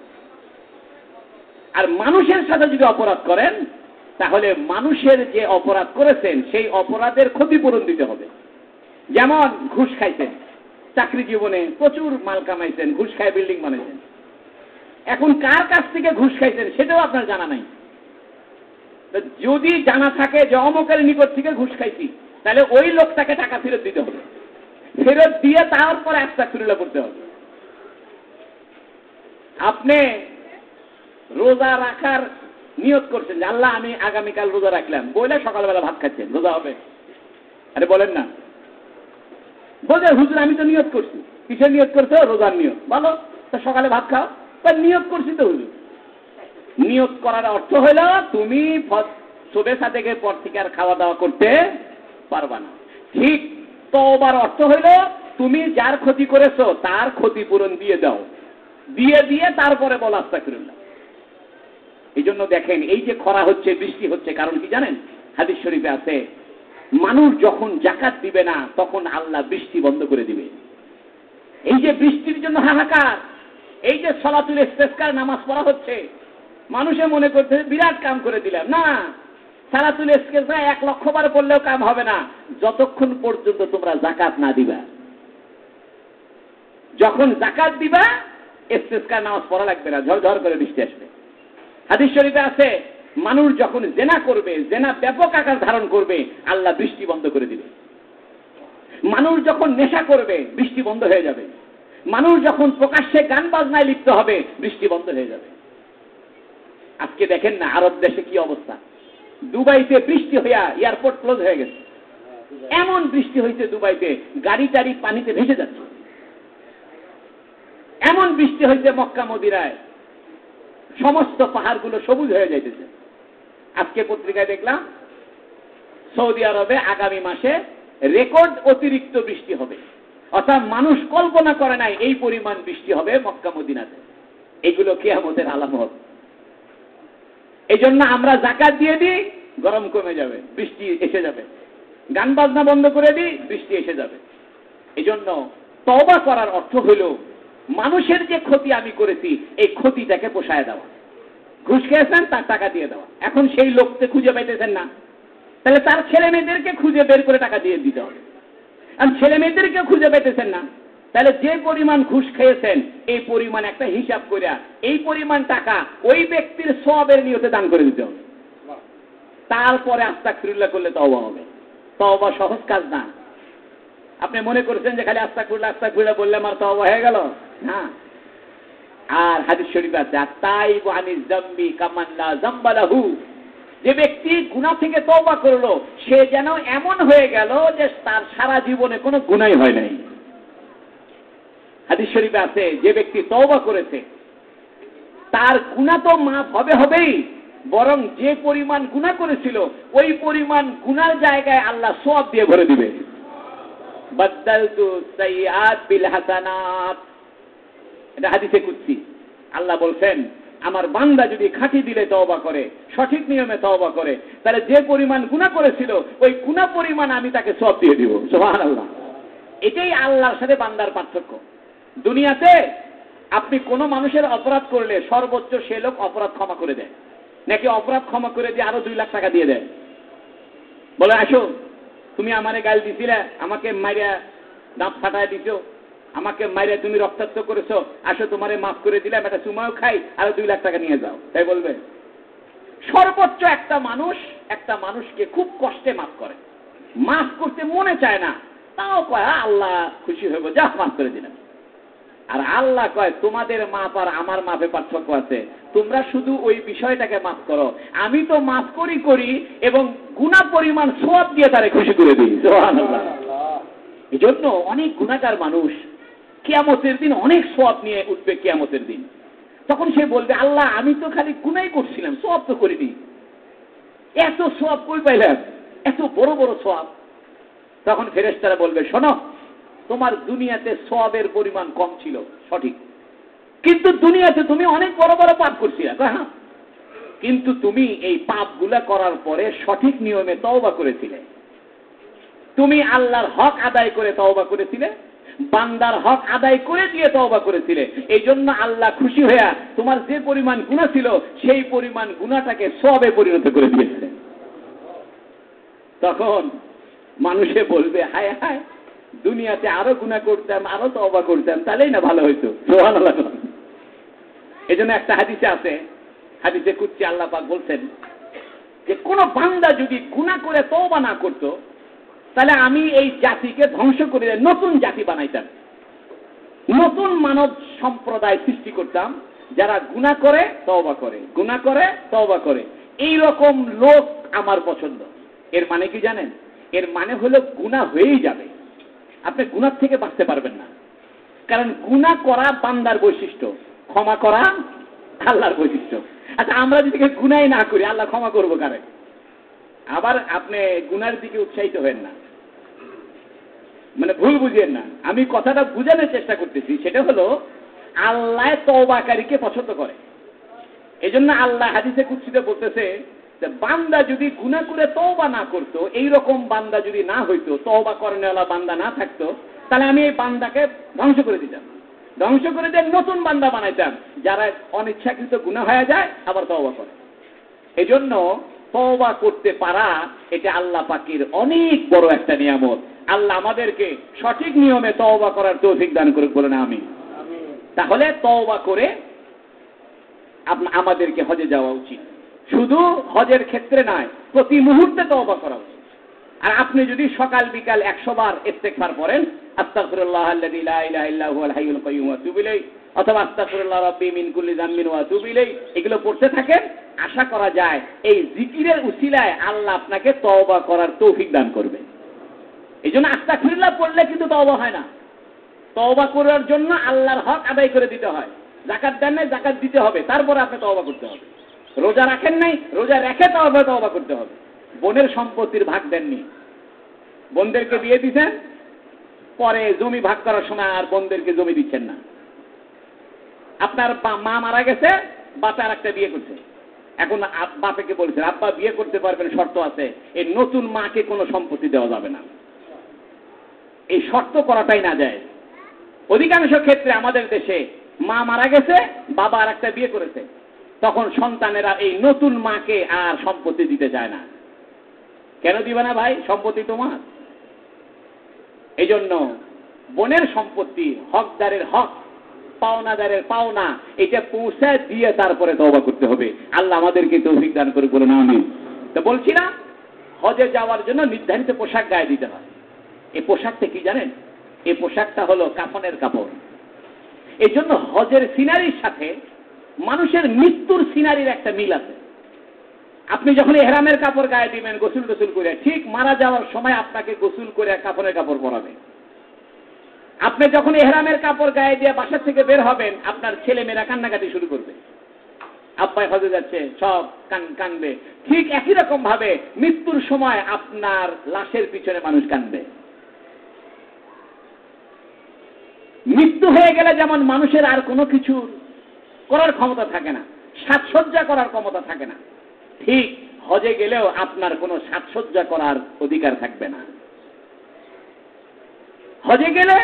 S1: আর মানুষের সাথে যদি অপরাধ করেন তাহলে মানুষের যে অপরাধ করেছেন সেই অপরাধের ক্ষতিপূরণ দিতে হবে। যেমন ঘুষ খাইছেন, চাকরি জীবনে প্রচুর মাল কামাইছেন, ঘুষ খায় বিল্ডিং বানাইছেন, এখন কার কাছ থেকে ঘুষ খাইছেন সেটাও আপনার জানা নাই। যদি জানা থাকে যে অমুকের নিকট থেকে ঘুষ খাইছি, তাহলে ওই লোকটাকে টাকা ফেরত দিতে হবে, ফেরত দিয়ে তারপরে আস্তাগফিরুল্লাহ করতে হবে। আপনি রোজা রাখার নিয়ত করছেন যে আল্লাহ আমি আগামীকাল রোজা রাখলাম, বলে সকালবেলা ভাত খাচ্ছেন, রোজা হবে? আরে বলেন না, বলছে হুজুর আমি তো নিয়ত করছি। কিসের নিয়ত করছো? রোজার নিয়ত। ভালো, তো সকালে ভাত খাও। নিয়ত করছি তো হুজুর। নিয়ত করার অর্থ হলো তুমি সবে সাদেকের পর থেকে আর খাওয়া দাওয়া করতে পারবা না। ঠিক তওবার অর্থ হলো তুমি যার ক্ষতি করেছো তার ক্ষতিপূরণ দিয়ে দাও, দিয়ে দিয়ে তারপরে বলো আস্তাগফিরুল্লাহ। এই জন্য দেখেন এই যে খরা হচ্ছে, বৃষ্টি হচ্ছে, কারণ কি জানেন? হাদিস শরীফে আছে মানুষ যখন যাকাত দিবে না তখন আল্লাহ বৃষ্টি বন্ধ করে দিবে। এই যে বৃষ্টির জন্য হাহাকার, এই যে সালাতুল ইস্তিসকার নামাজ পড়া হচ্ছে, মানুষে মনে করতে বিরাট কাম করে দিলাম। না, সালাতুল ইস্তিসকা 1 লক্ষ বার পড়লেও কাম হবে না যতক্ষণ পর্যন্ত তোমরা যাকাত না দিবা। যখন যাকাত দিবা ইস্তিসকার নামাজ পড়া লাগবে না, ঝরঝর করে বৃষ্টি আসবে। হাদিস শরীফে আছে মানুষ যখন জেনা করবে, জেনা ব্যাপক আকার ধারণ করবে, আল্লাহ বৃষ্টি বন্ধ করে দিবে। মানুষ যখন নেশা করবে বৃষ্টি বন্ধ হয়ে যাবে। মানুষ যখন প্রকাশ্যে গান বাজনায় লিপ্ত হবে বৃষ্টি বন্ধ হয়ে যাবে। আজকে দেখেন না আরব দেশে কি অবস্থা, দুবাইতে বৃষ্টি হইয়া এয়ারপোর্ট ক্লোজ হয়ে গেছে। এমন বৃষ্টি হয়েছে দুবাইতে, গাড়ি টাড়ি পানিতে ভেসে যাচ্ছে। এমন বৃষ্টি হয়েছে মক্কা মদিনায়, সমস্ত পাহাড়গুলো সবুজ হয়ে যাইতেছে। আজকে পত্রিকায় দেখলাম সৌদি আরবে আগামী মাসে রেকর্ড অতিরিক্ত বৃষ্টি হবে, অর্থাৎ মানুষ কল্পনা করে নাই এই পরিমাণ বৃষ্টি হবে মক্কা মদিনাতে। এগুলো কিয়ামতের আলামত। এই জন্য আমরা যাকাত দিয়ে দিই, গরম কমে যাবে, বৃষ্টি এসে যাবে। গান বাজনা বন্ধ করে দিই, বৃষ্টি এসে যাবে। এই জন্য তওবা করার অর্থ হইল মানুষের যে ক্ষতি আমি করেছি এই ক্ষতিটাকে পোষায় দেওয়া। ঘুষ খেয়েছেন, তার টাকা দিয়ে দেওয়া। এখন সেই লোককে খুঁজে পাইতেছেন না, তাহলে তার ছেলে মেয়েদেরকে খুঁজে বের করে টাকা দিয়ে দিতে হবে। আর ছেলে মেয়েদেরকে খুঁজে পাইতেছেন না, তাহলে যে পরিমাণ ঘুষ খেয়েছেন এই পরিমাণ একটা হিসাব করিয়া এই পরিমাণ টাকা ওই ব্যক্তির সওয়াবের নিয়তে দান করে দিতে হবে, তারপরে আস্তাগফিরুল্লাহ করলে তওবা হবে। তওবা সহজ কাজ না। আপনি মনে করছেন যে খালি আস্তাগফিরুল্লাহ বললে আমার তওবা হয়ে গেল না। আর হাদিস শরীফে আছে আত-তাইবু আনিজ যামবি কামান লা যামবা লাহু, যে ব্যক্তি গুনাহ থেকে তওবা করলো সে যেন এমন হয়ে গেল যে তার সারা জীবনে কোনো গুনাহই হয় নাই। হাদিস শরীফে আছে যে ব্যক্তি তওবা করেছে তার গুনাহ তো মাফ হবেই, বরং যে পরিমাণ গুনাহ করেছিল ওই পরিমাণ গুনার জায়গায় আল্লাহ সওয়াব দিয়ে ভরে দিবে। বাদদালতু সাইয়্যাত বিল হাসানাত, এটা হাদিসে কুদসি। আল্লাহ বলছেন আমার বান্দা যদি খাঁটি দিলে তওবা করে, সঠিক নিয়মে তওবা করে, তাহলে যে পরিমাণ গুনাহ করেছিল ওই গুনাহ পরিমাণ আমি তাকে সওয়াব দিয়ে দিব। সুবহানাল্লাহ। এটাই আল্লাহর সাথে বান্দার পার্থক্য। দুনিয়াতে আপনি কোনো মানুষের অপরাধ করলে সর্বোচ্চ সে লোক অপরাধ ক্ষমা করে দেয়, নাকি অপরাধ ক্ষমা করে দিয়ে আরো 2 লাখ টাকা দিয়ে দেয়, বলে আসো তুমি আমারে গাল দিছিলে, আমাকে মাইরা দাঁত ফাটায় দিছো, আমাকে মাইরা তুমি রক্তাক্ত করেছো, আসো তোমারে মাফ করে দিলাম, একটা চুমাও খাই আরো 2 লাখ টাকা নিয়ে যাও, তাই বলবে? সর্বোচ্চ একটা মানুষকে খুব কষ্টে মাফ করে, মাফ করতে মনে চায় না, তাও কয় আল্লাহ খুশি হইব, যা মাফ করে দিলাম। আর আল্লাহ কয় তোমাদের মাপ আর আমার মাপে পার্থক্য আছে, তোমরা শুধু ওই বিষয়টাকে মাফ করো, আমি তো মাফ করি এবং গুনাহ পরিমাণ সওয়াব দিয়ে তারে খুশি করে দিই। সুবহানাল্লাহ। এজন্য অনেক গুনাহগার মানুষ কিয়ামতের দিন অনেক সওয়াব নিয়ে উঠবে কিয়ামতের দিন। তখন সে বলবে আল্লাহ আমি তো খালি গুনাহই করছিলাম, সওয়াব তো করিনি, এত সওয়াব কই পাইলাম, এত বড় বড় সওয়াব। তখন ফেরেশতারা বলবে শোনো, তোমার দুনিয়াতে সওয়াবের পরিমাণ কম ছিল সঠিক, কিন্তু দুনিয়াতে তুমি অনেক বড় বড় পাপ করছিলে, হ্যাঁ, কিন্তু তুমি এই পাপগুলা করার পরে সঠিক নিয়মে তওবা করেছিলে, তুমি আল্লাহর হক আদায় করে তওবা করেছিলে, বান্দার হক আদায় করে দিয়ে তওবা করেছিলে, এই জন্য আল্লাহ খুশি হইয়া তোমার যে পরিমাণ গুনাহ ছিল সেই পরিমাণ গুনাহটাকে সওয়াবে পরিণত করে দিয়েছিলেন। তখন মানুষে বলবে হায় হায়, দুনিয়াতে আরো গুনাহ করতাম, আরো তওবা করতাম, তাহলেই না ভালো হইতো। সুবহানাল্লাহ। এজন্য একটা হাদিসে আছে, হাদিসে কুদসি আল্লাহ পাক বলছেন যে কোন বান্দা যদি গুনাহ করে তওবা না করত তাহলে আমি এই জাতিকে ধ্বংস করে নতুন জাতি বানাইতাম, নতুন মানব সম্প্রদায় সৃষ্টি করতাম যারা গুনাহ করে তওবা করে, গুনাহ করে তওবা করে, এই রকম লোক আমার পছন্দ। এর মানে কি জানেন? এর মানে হলো গুনাহ হয়েই যাবে, আপনি গুনাহ থেকে বাঁচতে পারবেন না, কারণ গুনাহ করা বান্দার বৈশিষ্ট্য, ক্ষমা করা আল্লাহর বৈশিষ্ট্য। আচ্ছা আমরা যদি গুনাহই না করি আল্লাহ ক্ষমা করবো কারে? আবার আপনি গুনার দিকে উৎসাহিত হবেন না, মানে ভুল বুঝেন না, আমি কথাটা বুঝানোর চেষ্টা করতেছি। সেটা হলো আল্লাহ তওবাকারীকে পছন্দ করে। এজন্য আল্লাহ হাদিসে কুদসিতে বলতেছে যে বান্দা যদি গুনাহ করে তওবা না করতো, এই রকম বান্দা যদি না হইতো, তওবা করেনওয়ালা বান্দা না থাকতো, তাহলে আমি এই বান্দাকে ধ্বংস করে দিতাম, ধ্বংস করে দিয়ে নতুন বান্দা বানাইতাম যারা অনিচ্ছাকৃত গুনাহ হয়ে যায় আবার তওবা করে। এজন্য তওবা করতে পারা এটা আল্লাহ পাকের অনেক বড় একটা নিয়ামত। আল্লাহ আমাদেরকে সঠিক নিয়মে তওবা করার তৌফিক দান করুক, বলেন আমিন। তাহলে তওবা করে আমাদেরকে হজে যাওয়া উচিত, শুধু হজের ক্ষেত্রে নয়, প্রতি মুহূর্তে তওবা করা উচিত। আর আপনি যদি সকাল বিকাল 100 বার ইস্তেগফার পড়েন, আস্তাগফিরুল্লাহ আল্লাযী লা ইলাহা ইল্লা হুয়াল হাইয়ুল কাইয়্যুম ওয়া আতুবু ইলাইহি, অথবা আস্তাগফিরুল্লাহ রাব্বি মিন কুল্লি যামবিন ওয়া আতুবু ইলাইহি, এগুলো পড়তে থাকেন, আশা করা যায় এই জিকিরের উসিলায় আল্লাহ আপনাকে তওবা করার তৌফিক দান করবে। এইজন্য আস্তাগফিরুল্লাহ পড়লে কিন্তু তওবা হয় না, তওবা করার জন্য আল্লাহর হক আদায় করে দিতে হয়। যাকাত দেন নাই, যাকাত দিতে হবে, তারপরে আপনি তওবা করতে হবে। রোজা রাখেন নাই, রোজা রেখে তওবা করতে হবে। বোনের সম্পত্তির ভাগ দেননি, বোনদেরকে দিয়ে দিচ্ছেন, পরে জমি ভাগ করার সময় আর বোনদেরকে জমি দিচ্ছেন না। আপনার মা মারা গেছে, বাপে আর একটা বিয়ে করছে, এখন বাপেকে বলছেন আব্বা বিয়ে করতে পারবেন, শর্ত আছে, এই নতুন মাকে কোনো সম্পত্তি দেওয়া যাবে না। এই শর্ত করাটাই না যায়। অধিকাংশ ক্ষেত্রে আমাদের দেশে মা মারা গেছে, বাবা আর একটা বিয়ে করেছে, তখন সন্তানেরা এই নতুন মাকে আর সম্পত্তি দিতে চায় না। কেন দিবে না ভাই? সম্পত্তি তোমার। এই জন্য বোনের সম্পত্তি, হকদারের হক, পাওনাদারের পাওনা, এটা পৌঁছায় দিয়ে তারপরে তওবা করতে হবে। আল্লাহ আমাদেরকে তৌফিক দান করে, বলুন আমিন। তো বলছি না, হজে যাওয়ার জন্য নির্ধারিত পোশাক গায়ে দিতে হয়। এই পোশাকটা কি জানেন? এই পোশাকটা হলো কাফনের কাপড়। এই জন্য হজের সিনারির সাথে মানুষের মৃত্যুর সিনারির একটা মিল আছে। আপনি যখন ইহরামের কাপড় গায়ে দিবেন গোসল টোসল করে, ঠিক মারা যাওয়ার সময় আপনাকে গোসল করে কাফনের কাপড় পরাবে। আপনি যখন ইহরামের কাপড় গায়ে দিয়ে বাসা থেকে বের হবেন, আপনার ছেলে মেয়েরা কান্নাকাটি শুরু করবে, আব্বাই হজে যাচ্ছে, সব কানবে। ঠিক একই রকম ভাবে মৃত্যুর সময় আপনার লাশের পিছনে মানুষ কানবে। মৃত্যু হয়ে গেলে যেমন মানুষের আর কোনো কিছু করার ক্ষমতা থাকে না, সাজসজ্জা করার ক্ষমতা থাকে না, ঠিক হজে গেলেও আপনার কোনো সাজসজ্জা করার অধিকার থাকবে না। হজে গেলে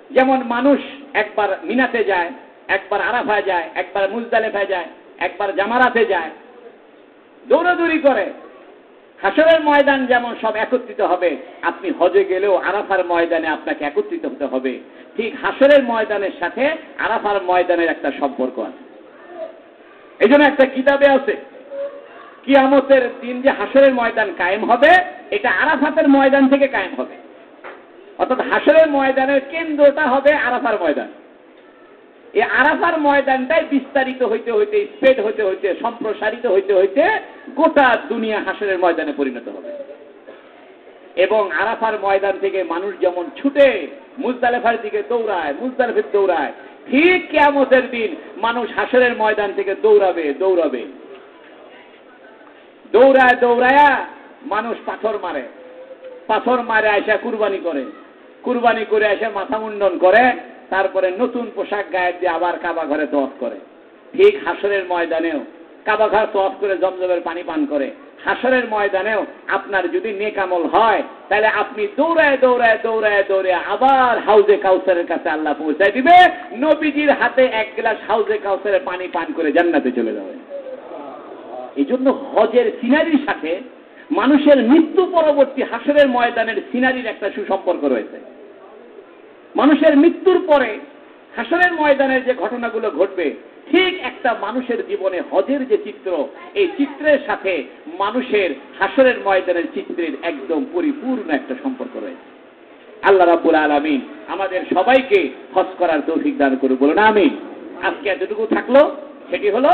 S1: যেমন মানুষ একবার মিনাতে যায়, একবার আরাফায় যায়, একবার মুজদালিফায় যায়, একবার জামারাতে যায়, দৌড়াদৌড়ি করে, হাসরের ময়দান যেমন সব একত্রিত হবে, আপনি হজে গেলেও আরাফার ময়দানে আপনাকে একত্রিত হতে হবে। ঠিক হাসরের ময়দানের সাথে আরাফার ময়দানের একটা সম্পর্ক আছে। এই জন্য একটা কিতাবে আছে, কিয়ামতের দিন যে হাসরের ময়দান কায়েম হবে, এটা আরাফাতের ময়দান থেকে কায়েম হবে। অর্থাৎ হাসরের ময়দানের কেন্দ্রটা হবে আরাফার ময়দান। এই আরাফার ময়দানটাই বিস্তারিত হইতে হইতে, স্প্রেড হইতে হইতে, সম্প্রসারিত হইতে হইতে গোটা দুনিয়া হাসরের ময়দানে পরিণত হবে। এবং আরাফার ময়দান থেকে মানুষ যেমন ছুটে মুজদালিফার দিকে দৌড়ায়, মুজদালিফার দৌড়ায়, ঠিক কিয়ামতের দিন মানুষ হাসরের ময়দান থেকে দৌড়াবে। দৌড়ায় দৌড়ায়া মানুষ পাথর মারে আইসা কুরবানি করে এসে মাথা মুন্ডন করে, তারপরে নতুন পোশাক গায়ে দিয়ে আবার কাবা ঘরে তওয়াফ করে। ঠিক হাসরের ময়দানেও কাবা ঘর তওয়াফ করে জমজমের পানি পান করে। হাসরের ময়দানেও আপনার যদি নেক আমল হয়, তাহলে আপনি দৌড়ায় আবার হাউজে কাউসারের কাছে আল্লাহ পৌঁছায় দিবে। নবীজির হাতে এক গ্লাস হাউজে কাউসারের পানি পান করে জান্নাতে চলে যাবে। এই জন্য হজের সিনারির সাথে মানুষের মৃত্যু পরবর্তী হাসরের ময়দানের সিনারির একটা সুসম্পর্ক রয়েছে। মানুষের মৃত্যুর পরে হাসরের ময়দানের যে ঘটনাগুলো ঘটবে, ঠিক একটা মানুষের জীবনে হজের যে চিত্র, এই চিত্রের সাথে মানুষের হাসরের ময়দানের চিত্রের একদম পরিপূর্ণ একটা সম্পর্ক রয়েছে। আল্লাহ রাব্বুল আলামিন আমাদের সবাইকে হজ করার তৌফিক দান করুন, বলুন আমিন। আজকে এতটুকু থাকলো, সেটি হলো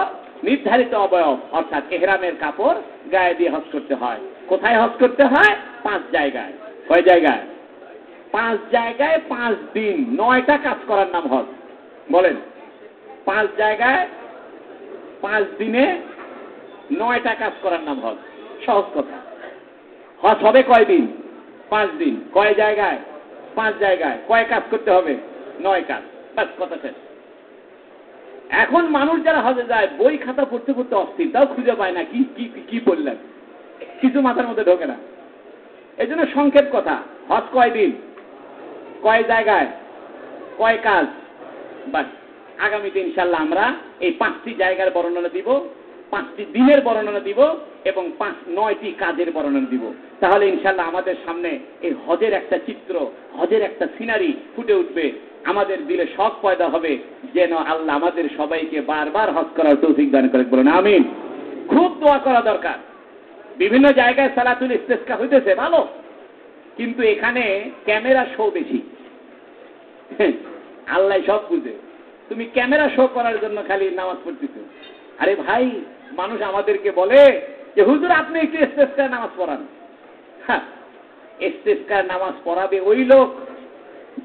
S1: নির্ধারিত অবয়ব, অর্থাৎ ইহরামের কাপড় গায়ে দিয়ে হজ করতে হয়। কোথায় হজ করতে হয়? 5 জায়গায়। কয় জায়গায়? 5 জায়গায় 5 দিন 9টা কাজ করার নাম হজ। বলেন, 5 জায়গায় 5 দিনে 9টা কাজ করার নাম হজ। সহজ কথা। হজ হবে কয় দিন? 5 দিন। কয় জায়গায়? 5 জায়গায়। কয় কাজ করতে হবে? 9 কাজ। বাস, কথা শেষ। এখন মানুষ যারা হজে যায়, বই খাতা পড়তে পড়তে অস্থির, তাও খুঁজে পায় না কি বললেন, কিছু মাথার মধ্যে ঢোকে না। এই জন্য সংক্ষেপ কথা, হজ কয় দিন, কয় জায়গায়, কয় কাজ। বাস, আগামীতে ইনশাল্লাহ আমরা এই 5টি জায়গার বর্ণনা দিব, 5টি দিনের বর্ণনা দিব এবং 9টি কাজের বর্ণনা দিব। তাহলে ইনশাল্লাহ আমাদের সামনে এই হজের একটা চিত্র, হজের একটা সিনারি ফুটে উঠবে। আমাদের দিলে শখ পয়দা হবে যেন আল্লাহ আমাদের সবাইকে বারবার হজ করার তৌফিক দান করে, বলুন আমিন। খুব দোয়া করা দরকার। বিভিন্ন জায়গায় সালাতুল ইস্তেসকা হইতেছে ভালো, কিন্তু এখানে ক্যামেরা শো বেশি। আল্লাহ সব বুঝে, তুমি ক্যামেরা শো করার জন্য খালি নামাজ পড়তেছ। আরে ভাই, মানুষ আমাদেরকে বলে যে হুজুর আপনি একটু ইস্তেসকার নামাজ পড়ান। হ্যাঁ, ইস্তেসকার নামাজ পড়াবে ওই লোক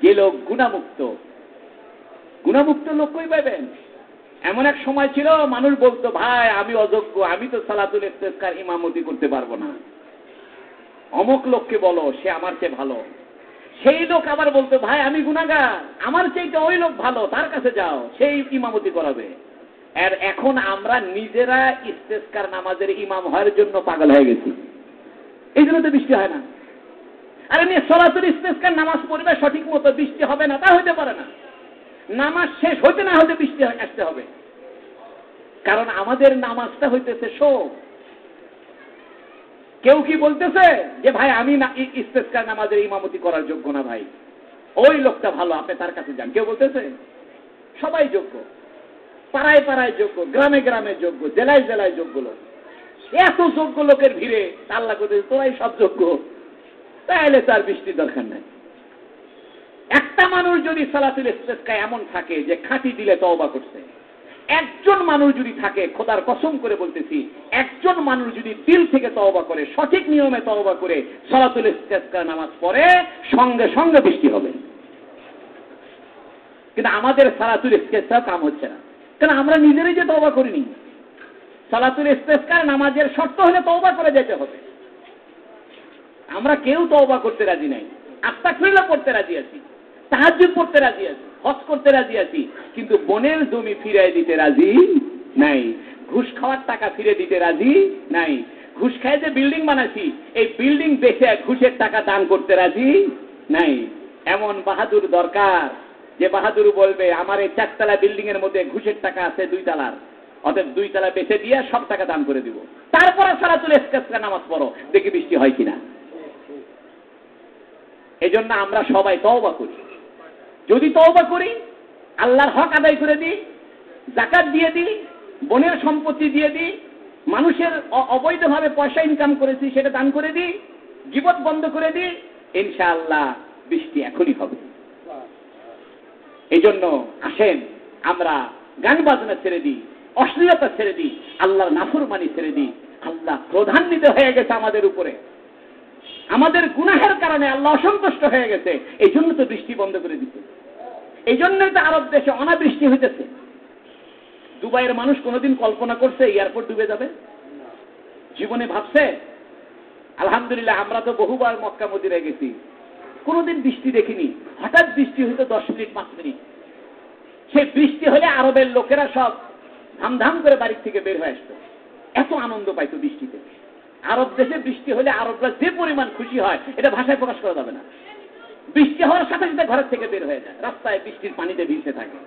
S1: যে লোক গুনাহমুক্ত লোক কই পাবেন? এমন এক সময় ছিল মানুষ বলতো, ভাই আমি অযোগ্য, আমি তো সালাতুল ইস্তেসকার ইমামতি করতে পারবো না, অমুক লোককে বলো, সে আমার চেয়ে ভালো। সেই লোক আবার বলতো, ভাই আমি গুনাহগার, আমার চেয়ে ওই লোক ভালো, তার কাছে যাও, সেই ইমামতি করাবে। আর এখন আমরা নিজেরা ইস্তেসকার নামাজের ইমাম হওয়ার জন্য পাগল হয়ে গেছি। এই জন্য তো বৃষ্টি হয় না। আরে মেয়ে সালাতুল ইস্তেসকার নামাজ পড়বে সঠিক মতো, বৃষ্টি হবে না তা হইতে পারে না। নামাজ শেষ হইতে না হইতে বৃষ্টি আসতে হবে, কারণ আমাদের নামাজটা হইতেছে শো। কেউ কি বলতেছে যে ভাই আমি ইস্তেসকার নামাজের ইমামতি করার যোগ্য না? ভাই ওই লোকটা ভালো, আপনি তার কাছে যান। কেউ বলতেছে? সবাই যোগ্য, পাড়ায় পাড়ায় যোগ্য, গ্রামে গ্রামে যোগ্য, জেলায় জেলায় যোগ্য লোক। এত যোগ্য লোকের ভিড়ে আল্লাহ করতে তোরাই সব যোগ্য, তাহলে তার বৃষ্টির দরকার নাই। একটা মানুষ যদি সালাতুল ইস্তিসকায় এমন থাকে যে খাঁটি দিলে তওবা করছে, একজন মানুষ যদি থাকে, খোদার কসম করে বলতেছি, একজন মানুষ যদি দিল থেকে তওবা করে, সঠিক নিয়মে তওবা করে সালাতুল ইস্তিসকা নামাজ পড়ে, সঙ্গে সঙ্গে বৃষ্টি হবে। কিন্তু আমাদের সালাতুল ইস্তিসকা কাম হচ্ছে না, কারণ আমরা নিজেরাই যে তওবা করিনি। সালাতুল ইস্তিসকা নামাজের শর্ত হলে তওবা করে যেতে হবে। আমরা কেউ তওবা করতে রাজি নাই। আস্তাগফিরুল্লাহ পড়তে রাজি আছি, তাহাজ্জুদ পড়তে রাজি আছি, হজ করতে রাজি আছি, কিন্তু বনের জমি ফিরিয়ে দিতে রাজি নাই। ঘুষ খাওয়ার টাকা ফিরে দিতে রাজি নাই। ঘুষ খায় যে বিল্ডিং বানাইছি, এই বিল্ডিং বেচে ঘুষের টাকা দান করতে রাজি নাই। এমন বাহাদুর দরকার যে বাহাদুর বলবে আমার এই 4 তলা বিল্ডিং এর মধ্যে ঘুষের টাকা আছে 2 তলার, অতএব 2 তলা বেচে দিয়ে সব টাকা দান করে দিব, তারপরে সালাতুল ইস্তিসকা নামাজ পড়ো, দেখি বৃষ্টি হয় কিনা। এই জন্য আমরা সবাই তওবা করি। যদি তওবা করি, আল্লাহর হক আদায় করে দিই, যাকাত দিয়ে দিই, বনের সম্পত্তি দিয়ে দিই, মানুষের অবৈধভাবে পয়সা ইনকাম করেছি সেটা দান করে দিই, গীবত বন্ধ করে দিই, ইনশাআল্লাহ বৃষ্টি এখনই হবে। এই জন্য আসেন আমরা গান বাজনা ছেড়ে দিই, অশ্লীলতা ছেড়ে দিই, আল্লাহর নাফরমানি ছেড়ে দিই। আল্লাহ ক্রোধান্বিত হয়ে গেছে আমাদের উপরে, আমাদের গুনাহের কারণে আল্লাহ অসন্তুষ্ট হয়ে গেছে। এই জন্য তো বৃষ্টি বন্ধ করে দিতে, এই জন্যই তো আরব দেশে অনাবৃষ্টি হইতেছে। দুবাইয়ের মানুষ কোনোদিন কল্পনা করছে এয়ারপোর্ট ডুবে যাবে? জীবনে ভাবছে? আলহামদুলিল্লাহ, আমরা তো বহুবার মক্কা মদিনায় গেছি, কোনোদিন বৃষ্টি দেখিনি। হঠাৎ বৃষ্টি হইতো 10 মিনিট 5 মিনিট, সেই বৃষ্টি হলে আরবের লোকেরা সব ধামধাম করে বাড়ি থেকে বের হয়ে আসতো, এত আনন্দ পাইতো বৃষ্টিতে। আরব দেশে বৃষ্টি হলে আরবরা যে পরিমাণ খুশি হয় এটা ভাষায় প্রকাশ করা যাবে না। বৃষ্টি হওয়ার সাথে সাথে ঘরের থেকে বের হয়ে যায়, রাস্তায় বৃষ্টির পানিতে ভিজতে থাকে,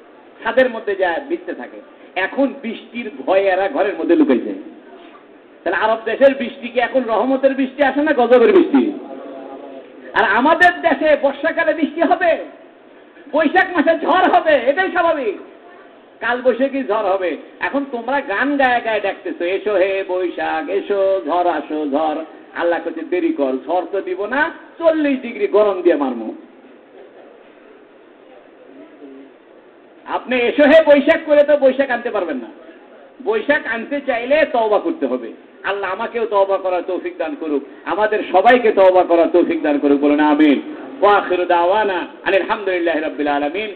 S1: ছাদের মধ্যে যায় ভিজতে থাকে। এখন বৃষ্টির ভয়ে এরা ঘরের মধ্যে লুকাইছে। তাহলে আরব দেশের বৃষ্টি কি এখন রহমতের বৃষ্টি আসে না গজবের বৃষ্টি? আর আমাদের দেশে বর্ষাকালে বৃষ্টি হবে, বৈশাখ মাসে ঝড় হবে, এটাই স্বাভাবিক। কাল বৈশাখী ঝড় হবে। এখন তোমরা গান গায়ে গায়ে ডাকতেছো, এসো হে বৈশাখ এসো, ঝড় আসো ঝড়। আল্লাহ কাছে দেরি কর, ঝড় তো দিব না, 40 ডিগ্রি গরম দিয়ে মারমু। আপনি এসো হে বৈশাখ করে তো বৈশাখ আনতে পারবেন না। বৈশাখ আনতে চাইলে তওবা করতে হবে। আল্লাহ আমাকেও তওবা করার তৌফিক দান করুক, আমাদের সবাইকে তওবা করার তৌফিক দান করুক। বলুন আমিন। ওয়া আখিরু দাওয়ানা আলহামদুলিল্লাহি রাব্বিল আলামিন।